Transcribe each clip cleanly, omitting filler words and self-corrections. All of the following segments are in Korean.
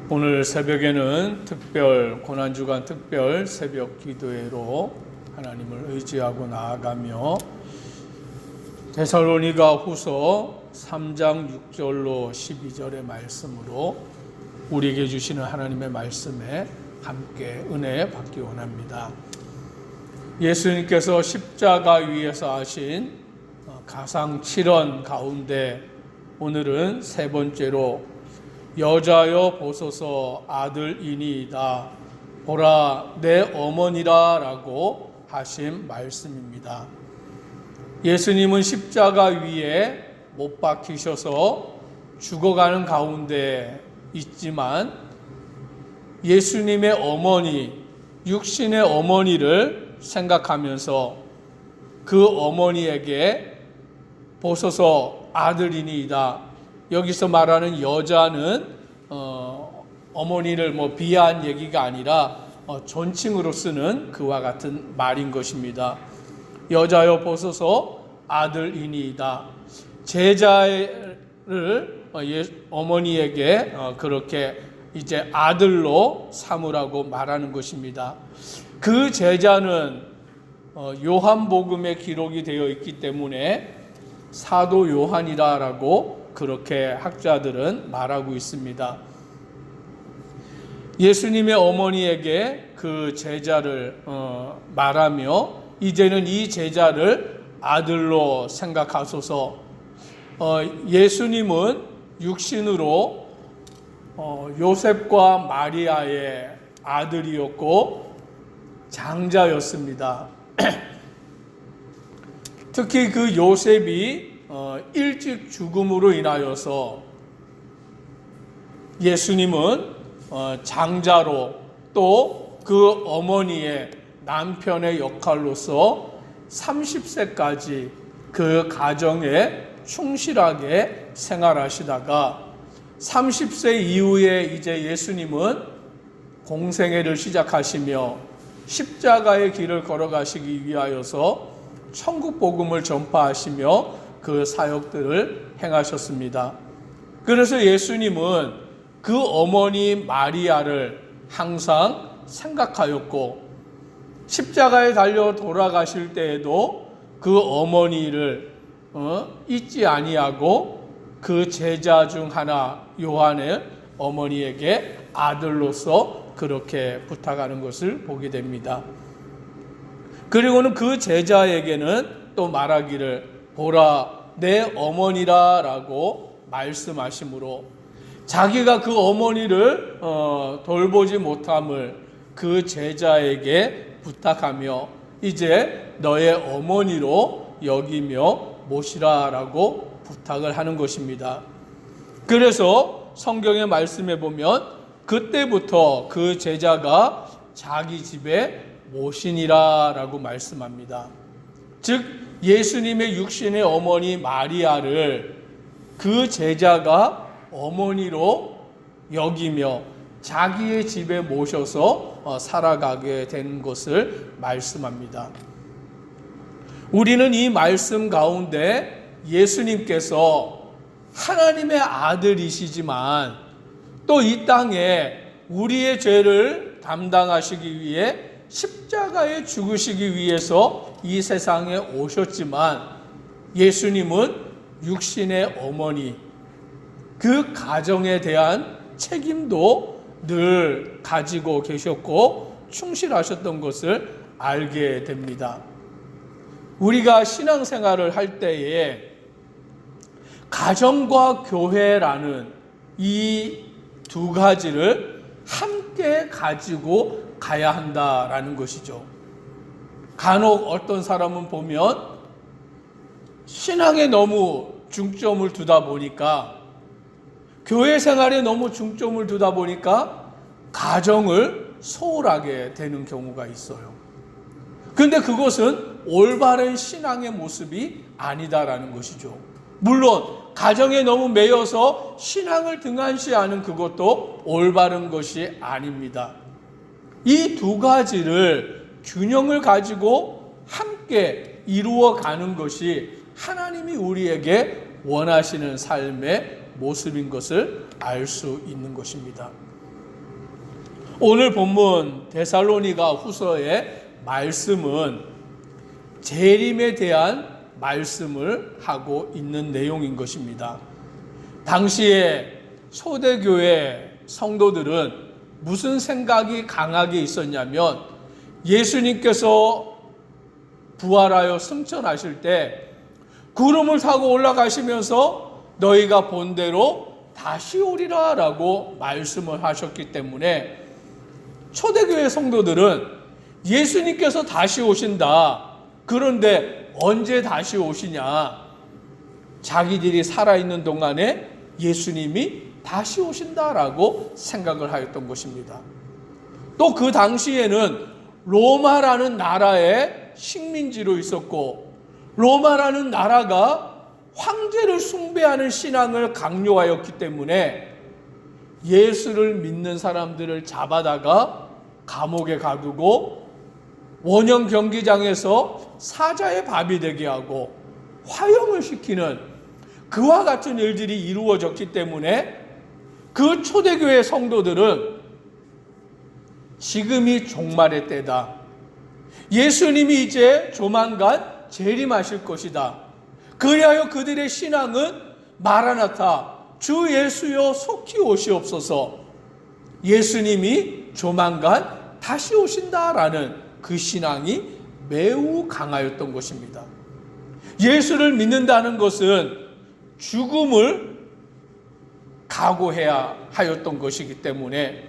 오늘 새벽에는 고난주간 특별 새벽 기도회로 하나님을 의지하고 나아가며 데살로니가 후서 3장 6절로 12절의 말씀으로 우리에게 주시는 하나님의 말씀에 함께 은혜 받기 원합니다. 예수님께서 십자가 위에서 하신 가상 7언 가운데 오늘은 세 번째로 여자여 보소서 아들이니이다 보라 내 어머니라 라고 하신 말씀입니다. 예수님은 십자가 위에 못 박히셔서 죽어가는 가운데 있지만 예수님의 어머니, 육신의 어머니를 생각하면서 그 어머니에게 보소서 아들이니이다. 여기서 말하는 여자는 어머니를 비하한 얘기가 아니라 존칭으로 쓰는 그와 같은 말인 것입니다. 여자여 보소서 아들이니이다. 제자를 어머니에게 그렇게 이제 아들로 삼으라고 말하는 것입니다. 그 제자는 요한복음에 기록이 되어 있기 때문에 사도 요한이라고 그렇게 학자들은 말하고 있습니다. 예수님의 어머니에게 그 제자를 말하며 이제는 이 제자를 아들로 생각하소서. 예수님은 육신으로 요셉과 마리아의 아들이었고 장자였습니다. 특히 그 요셉이 일찍 죽음으로 인하여서 예수님은 장자로 또 그 어머니의 남편의 역할로서 30세까지 그 가정에 충실하게 생활하시다가 30세 이후에 이제 예수님은 공생애를 시작하시며 십자가의 길을 걸어가시기 위하여서 천국 복음을 전파하시며 그 사역들을 행하셨습니다. 그래서 예수님은 그 어머니 마리아를 항상 생각하였고 십자가에 달려 돌아가실 때에도 그 어머니를 잊지 아니하고 그 제자 중 하나 요한의 어머니에게 아들로서 그렇게 부탁하는 것을 보게 됩니다. 그리고는 그 제자에게는 또 말하기를 보라 내 어머니라 라고 말씀하시므로 자기가 그 어머니를 돌보지 못함을 그 제자에게 부탁하며 이제 너의 어머니로 여기며 모시라 라고 부탁을 하는 것입니다. 그래서 성경의 말씀에 보면 그때부터 그 제자가 자기 집에 모시니라 라고 말씀합니다. 즉 예수님의 육신의 어머니 마리아를 그 제자가 어머니로 여기며 자기의 집에 모셔서 살아가게 된 것을 말씀합니다. 우리는 이 말씀 가운데 예수님께서 하나님의 아들이시지만 또 이 땅에 우리의 죄를 담당하시기 위해 십자가에 죽으시기 위해서 이 세상에 오셨지만 예수님은 육신의 어머니, 그 가정에 대한 책임도 늘 가지고 계셨고 충실하셨던 것을 알게 됩니다. 우리가 신앙생활을 할 때에 가정과 교회라는 이 두 가지를 함께 가지고 가야 한다라는 것이죠. 간혹 어떤 사람은 보면 신앙에 너무 중점을 두다 보니까 교회 생활에 너무 중점을 두다 보니까 가정을 소홀하게 되는 경우가 있어요. 그런데 그것은 올바른 신앙의 모습이 아니다라는 것이죠. 물론 가정에 너무 매여서 신앙을 등한시하는 그것도 올바른 것이 아닙니다. 이 두 가지를 균형을 가지고 함께 이루어가는 것이 하나님이 우리에게 원하시는 삶의 모습인 것을 알 수 있는 것입니다. 오늘 본문 데살로니가 후서의 말씀은 재림에 대한 말씀을 하고 있는 내용인 것입니다. 당시에 초대교회 성도들은 무슨 생각이 강하게 있었냐면, 예수님께서 부활하여 승천하실 때 구름을 타고 올라가시면서 너희가 본 대로 다시 오리라 라고 말씀을 하셨기 때문에 초대교회 성도들은 예수님께서 다시 오신다. 그런데 언제 다시 오시냐? 자기들이 살아있는 동안에 예수님이 다시 오신다라고 생각을 하였던 것입니다. 또 그 당시에는 로마라는 나라의 식민지로 있었고, 로마라는 나라가 황제를 숭배하는 신앙을 강요하였기 때문에 예수를 믿는 사람들을 잡아다가 감옥에 가두고 원형 경기장에서 사자의 밥이 되게 하고 화형을 시키는 그와 같은 일들이 이루어졌기 때문에 그 초대교회 성도들은 지금이 종말의 때다. 예수님이 이제 조만간 재림하실 것이다. 그리하여 그들의 신앙은 마라나타, 주 예수여 속히 오시옵소서, 예수님이 조만간 다시 오신다라는 그 신앙이 매우 강하였던 것입니다. 예수를 믿는다는 것은 죽음을 각오해야 하였던 것이기 때문에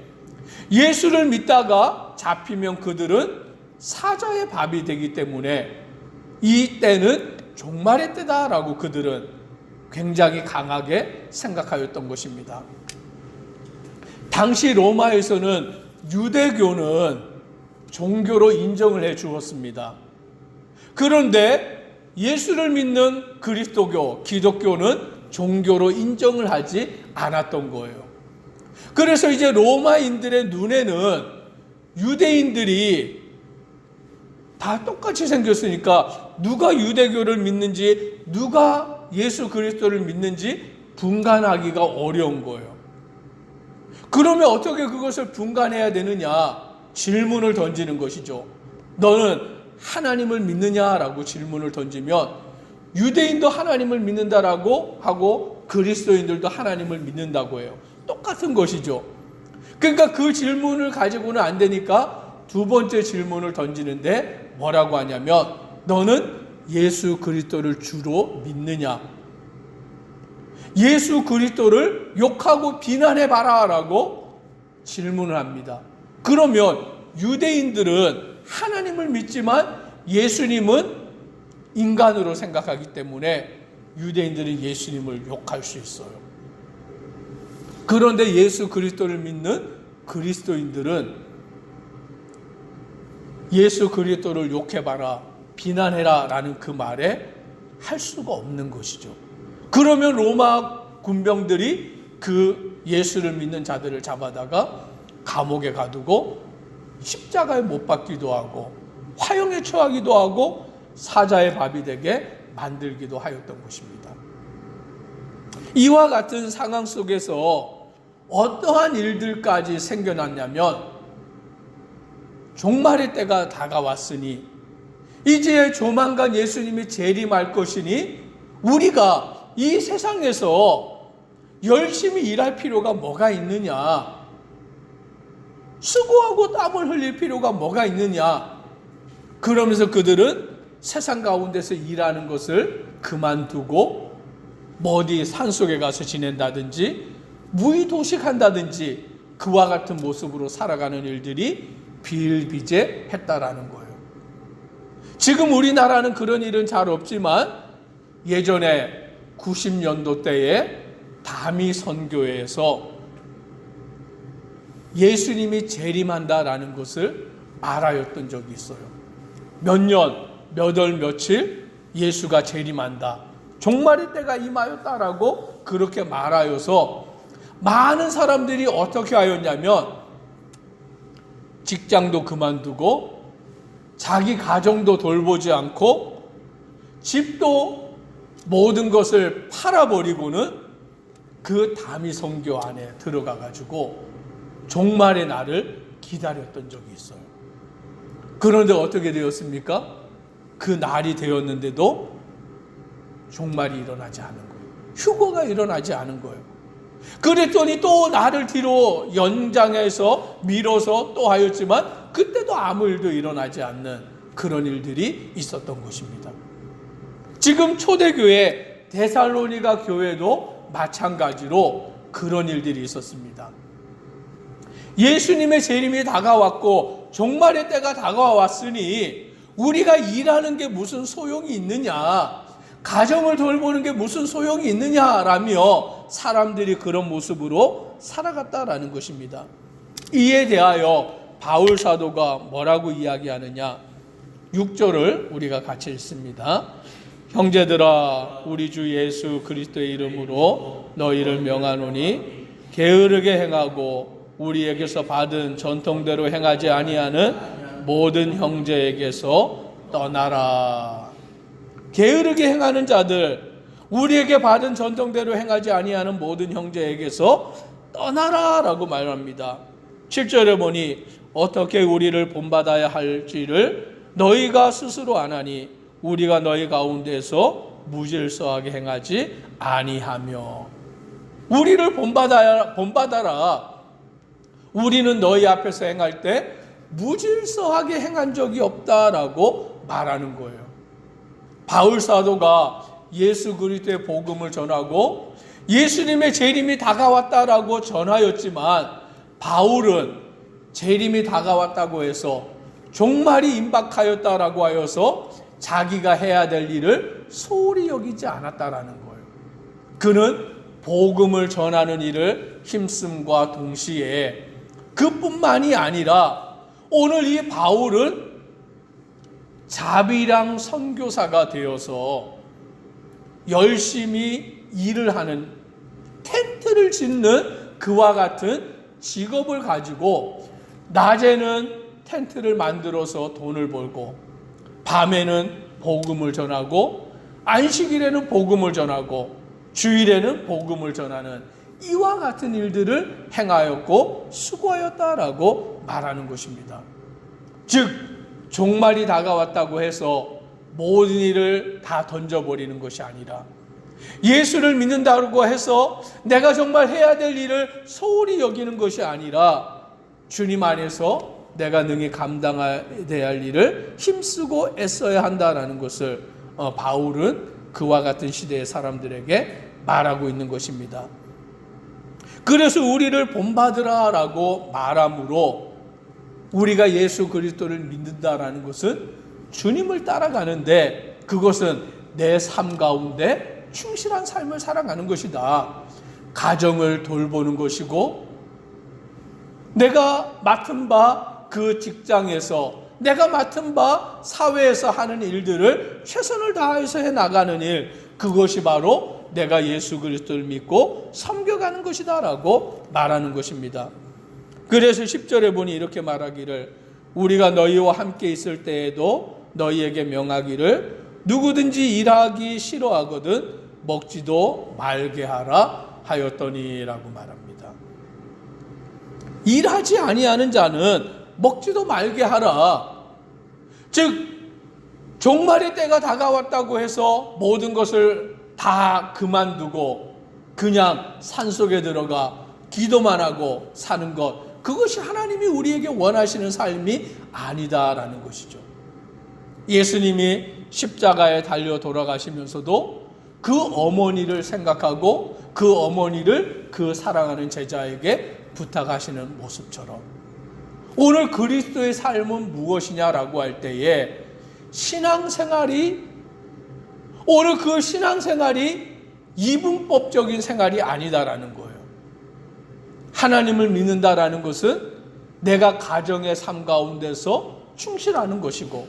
예수를 믿다가 잡히면 그들은 사자의 밥이 되기 때문에 이 때는 종말의 때다라고 그들은 굉장히 강하게 생각하였던 것입니다. 당시 로마에서는 유대교는 종교로 인정을 해 주었습니다. 그런데 예수를 믿는 그리스도교, 기독교는 종교로 인정을 하지 않았던 거예요. 그래서 이제 로마인들의 눈에는 유대인들이 다 똑같이 생겼으니까 누가 유대교를 믿는지, 누가 예수 그리스도를 믿는지 분간하기가 어려운 거예요. 그러면 어떻게 그것을 분간해야 되느냐? 질문을 던지는 것이죠. 너는 하나님을 믿느냐라고 질문을 던지면 유대인도 하나님을 믿는다라고 하고 그리스도인들도 하나님을 믿는다고 해요. 똑같은 것이죠. 그러니까 그 질문을 가지고는 안 되니까 두 번째 질문을 던지는데 뭐라고 하냐면, 너는 예수 그리스도를 주로 믿느냐? 예수 그리스도를 욕하고 비난해봐라 라고 질문을 합니다. 그러면 유대인들은 하나님을 믿지만 예수님은 인간으로 생각하기 때문에 유대인들은 예수님을 욕할 수 있어요. 그런데 예수 그리스도를 믿는 그리스도인들은 예수 그리스도를 욕해봐라, 비난해라 라는 그 말에 할 수가 없는 것이죠. 그러면 로마 군병들이 그 예수를 믿는 자들을 잡아다가 감옥에 가두고 십자가에 못 박기도 하고 화형에 처하기도 하고 사자의 밥이 되게 만들기도 하였던 것입니다. 이와 같은 상황 속에서 어떠한 일들까지 생겨났냐면, 종말의 때가 다가왔으니 이제 조만간 예수님이 재림할 것이니 우리가 이 세상에서 열심히 일할 필요가 뭐가 있느냐, 수고하고 땀을 흘릴 필요가 뭐가 있느냐. 그러면서 그들은 세상 가운데서 일하는 것을 그만두고 어디 산속에 가서 지낸다든지 무의도식한다든지 그와 같은 모습으로 살아가는 일들이 비일비재했다라는 거예요. 지금 우리나라는 그런 일은 잘 없지만 예전에 90년도 때에 다미 선교회에서 예수님이 재림한다라는 것을 말하였던 적이 있어요. 몇 년, 몇 월, 며칠 예수가 재림한다, 종말의 때가 임하였다라고 그렇게 말하여서 많은 사람들이 어떻게 하였냐면 직장도 그만두고 자기 가정도 돌보지 않고 집도 모든 것을 팔아버리고는 그 다미 선교 안에 들어가 가지고 종말의 날을 기다렸던 적이 있어요. 그런데 어떻게 되었습니까? 그 날이 되었는데도 종말이 일어나지 않은 거예요. 휴거가 일어나지 않은 거예요. 그랬더니 또 날을 뒤로 연장해서 밀어서 또 하였지만 그때도 아무 일도 일어나지 않는 그런 일들이 있었던 것입니다. 지금 초대교회 데살로니가 교회도 마찬가지로 그런 일들이 있었습니다. 예수님의 재림이 다가왔고 종말의 때가 다가왔으니 우리가 일하는 게 무슨 소용이 있느냐, 가정을 돌보는 게 무슨 소용이 있느냐라며 사람들이 그런 모습으로 살아갔다라는 것입니다. 이에 대하여 바울 사도가 뭐라고 이야기하느냐, 6절을 우리가 같이 읽습니다. 형제들아, 우리 주 예수 그리스도의 이름으로 너희를 명하노니 게으르게 행하고 우리에게서 받은 전통대로 행하지 아니하는 모든 형제에게서 떠나라. 게으르게 행하는 자들, 우리에게 받은 전통대로 행하지 아니하는 모든 형제에게서 떠나라 라고 말합니다. 7절에 보니 어떻게 우리를 본받아야 할지를 너희가 스스로 아나니 우리가 너희 가운데서 무질서하게 행하지 아니하며. 우리를 본받아라. 우리는 너희 앞에서 행할 때 무질서하게 행한 적이 없다라고 말하는 거예요. 바울 사도가 예수 그리스도의 복음을 전하고 예수님의 재림이 다가왔다라고 전하였지만, 바울은 재림이 다가왔다고 해서 종말이 임박하였다라고 하여서 자기가 해야 될 일을 소홀히 여기지 않았다라는 거예요. 그는 복음을 전하는 일을 힘씀과 동시에 그뿐만이 아니라 오늘 이 바울은 자비랑 선교사가 되어서 열심히 일을 하는, 텐트를 짓는 그와 같은 직업을 가지고 낮에는 텐트를 만들어서 돈을 벌고 밤에는 복음을 전하고 안식일에는 복음을 전하고 주일에는 복음을 전하는 이와 같은 일들을 행하였고 수고하였다라고 말하는 것입니다. 즉 종말이 다가왔다고 해서 모든 일을 다 던져버리는 것이 아니라, 예수를 믿는다고 해서 내가 정말 해야 될 일을 소홀히 여기는 것이 아니라 주님 안에서 내가 능히 감당해야 할 일을 힘쓰고 애써야 한다는 것을 바울은 그와 같은 시대의 사람들에게 말하고 있는 것입니다. 그래서 우리를 본받으라라고 말함으로 우리가 예수 그리스도를 믿는다라는 것은 주님을 따라가는데, 그것은 내 삶 가운데 충실한 삶을 살아가는 것이다. 가정을 돌보는 것이고, 내가 맡은 바 그 직장에서, 내가 맡은 바 사회에서 하는 일들을 최선을 다해서 해나가는 일, 그것이 바로 내가 예수 그리스도를 믿고 섬겨가는 것이다 라고 말하는 것입니다. 그래서 10절에 보니 이렇게 말하기를, 우리가 너희와 함께 있을 때에도 너희에게 명하기를 누구든지 일하기 싫어하거든 먹지도 말게 하라 하였더니 라고 말합니다. 일하지 아니하는 자는 먹지도 말게 하라. 즉 종말의 때가 다가왔다고 해서 모든 것을 다 그만두고 그냥 산속에 들어가 기도만 하고 사는 것, 그것이 하나님이 우리에게 원하시는 삶이 아니다라는 것이죠. 예수님이 십자가에 달려 돌아가시면서도 그 어머니를 생각하고 그 어머니를 그 사랑하는 제자에게 부탁하시는 모습처럼, 오늘 그리스도의 삶은 무엇이냐라고 할 때에 신앙생활이, 오늘 그 신앙생활이 이분법적인 생활이 아니다라는 거예요. 하나님을 믿는다라는 것은 내가 가정의 삶 가운데서 충실하는 것이고,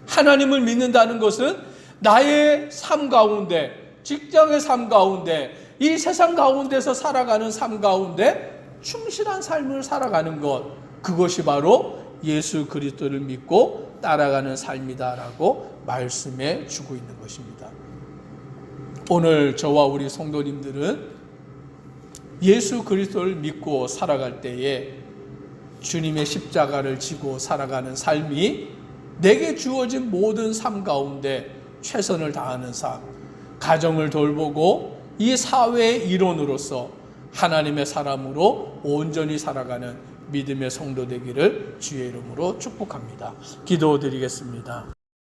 하나님을 믿는다는 것은 나의 삶 가운데, 직장의 삶 가운데, 이 세상 가운데서 살아가는 삶 가운데 충실한 삶을 살아가는 것, 그것이 바로 예수 그리스도를 믿고 따라가는 삶이다라고 말씀해 주고 있는 것입니다. 오늘 저와 우리 성도님들은 예수 그리스도를 믿고 살아갈 때에 주님의 십자가를 지고 살아가는 삶이 내게 주어진 모든 삶 가운데 최선을 다하는 삶, 가정을 돌보고 이 사회의 일원으로서 하나님의 사람으로 온전히 살아가는 믿음의 성도 되기를 주의 이름으로 축복합니다. 기도드리겠습니다.